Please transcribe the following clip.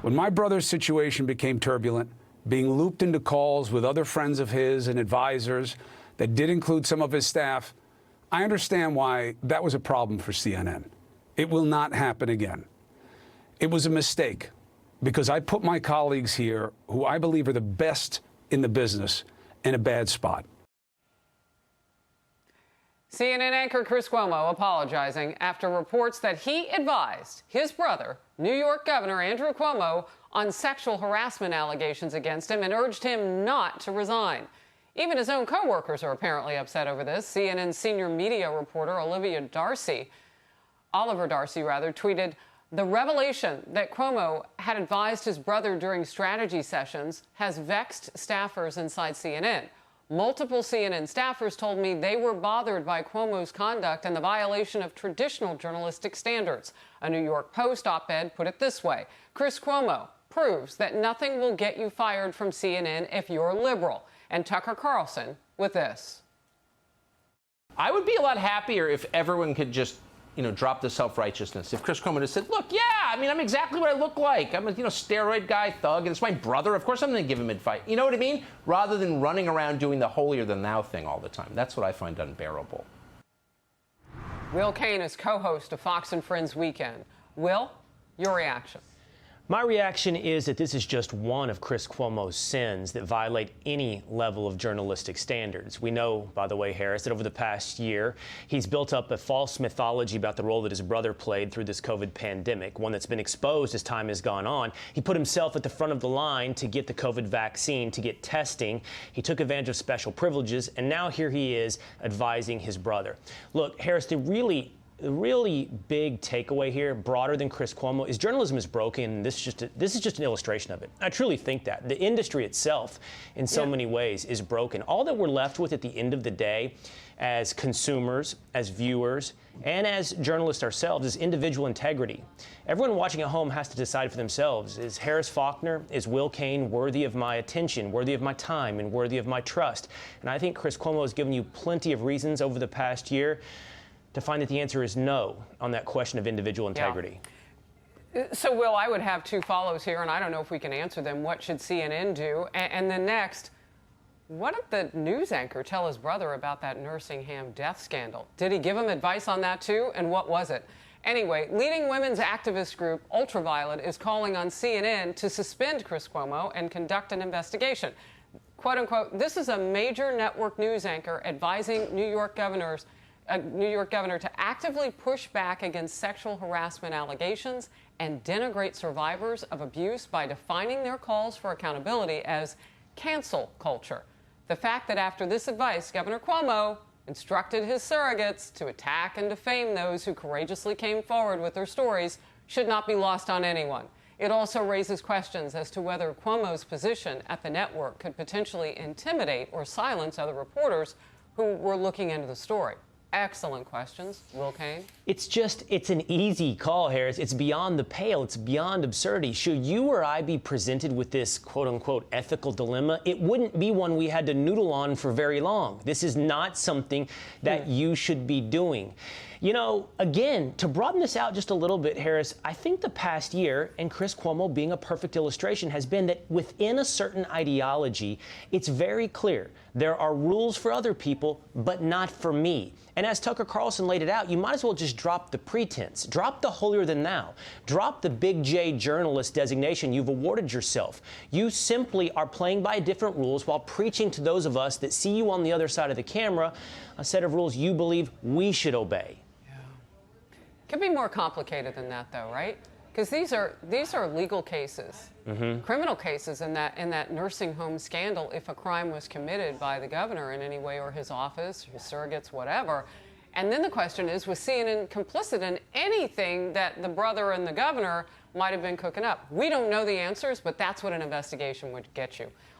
When my brother's situation became turbulent, being looped into calls with other friends of his and advisors that did include some of his staff, I understand why that was a problem for CNN. It will not happen again. It was a mistake because I put my colleagues here, who I believe are the best in the business, in a bad spot. CNN anchor Chris Cuomo apologizing after reports that he advised his brother, New York Governor Andrew Cuomo, on sexual harassment allegations against him and urged him not to resign. Even his own coworkers are apparently upset over this. CNN's senior media reporter Oliver Darcy, tweeted, "The revelation that Cuomo had advised his brother during strategy sessions has vexed staffers inside CNN. Multiple CNN staffers told me they were bothered by Cuomo's conduct and the violation of traditional journalistic standards." A New York Post op-ed put it this way: Chris Cuomo proves that nothing will get you fired from CNN if you're liberal. And Tucker Carlson with this. I would be a lot happier if everyone could just, drop the self-righteousness. If Chris Cuomo had said, look, I'm exactly what I look like. I'm a, steroid guy, thug, and it's my brother. Of course I'm going to give him advice. You know what I mean? Rather than running around doing the holier-than-thou thing all the time. That's what I find unbearable. Will Cain is co-host of Fox & Friends Weekend. Will, your reaction? My reaction is that this is just one of Chris Cuomo's sins that violate any level of journalistic standards. We know, by the way, Harris, that over the past year, he's built up a false mythology about the role that his brother played through this COVID pandemic, one that's been exposed as time has gone on. He put himself at the front of the line to get the COVID vaccine, to get testing. He took advantage of special privileges, and now here he is advising his brother. Look, Harris, the really big takeaway here, broader than Chris Cuomo, is journalism is broken, and this is just an illustration of it. I truly think that. The industry itself, in so many ways, is broken. All that we're left with at the end of the day, as consumers, as viewers, and as journalists ourselves, is individual integrity. Everyone watching at home has to decide for themselves, is Harris Faulkner, is Will Cain worthy of my attention, worthy of my time, and worthy of my trust? And I think Chris Cuomo has given you plenty of reasons over the past year to find that the answer is no on that question of individual integrity. Yeah. So, Will, I would have two follows here, and I don't know if we can answer them. What should CNN do? And then next, what did the news anchor tell his brother about that nursing home death scandal? Did he give him advice on that, too? And what was it? Anyway, leading women's activist group Ultraviolet is calling on CNN to suspend Chris Cuomo and conduct an investigation. Quote, unquote, this is a major network news anchor advising New York governor to actively push back against sexual harassment allegations and denigrate survivors of abuse by defining their calls for accountability as cancel culture. The fact that after this advice, Governor Cuomo instructed his surrogates to attack and defame those who courageously came forward with their stories should not be lost on anyone. It also raises questions as to whether Cuomo's position at the network could potentially intimidate or silence other reporters who were looking into the story. Excellent questions. Will Cain? It's an easy call, Harris. It's beyond the pale. It's beyond absurdity. Should you or I be presented with this quote-unquote ethical dilemma, it wouldn't be one we had to noodle on for very long. This is not something that you should be doing. Again, to broaden this out just a little bit, Harris, I think the past year, and Chris Cuomo being a perfect illustration, has been that within a certain ideology, it's very clear. There are rules for other people, but not for me. And as Tucker Carlson laid it out, you might as well just drop the pretense. Drop the holier-than-thou. Drop the big J journalist designation you've awarded yourself. You simply are playing by different rules while preaching to those of us that see you on the other side of the camera a set of rules you believe we should obey. Could be more complicated than that, though, right? Because these are legal cases, criminal cases in that nursing home scandal. If a crime was committed by the governor in any way, or his office, his surrogates, whatever, and then the question is, was CNN complicit in anything that the brother and the governor might have been cooking up? We don't know the answers, but that's what an investigation would get you.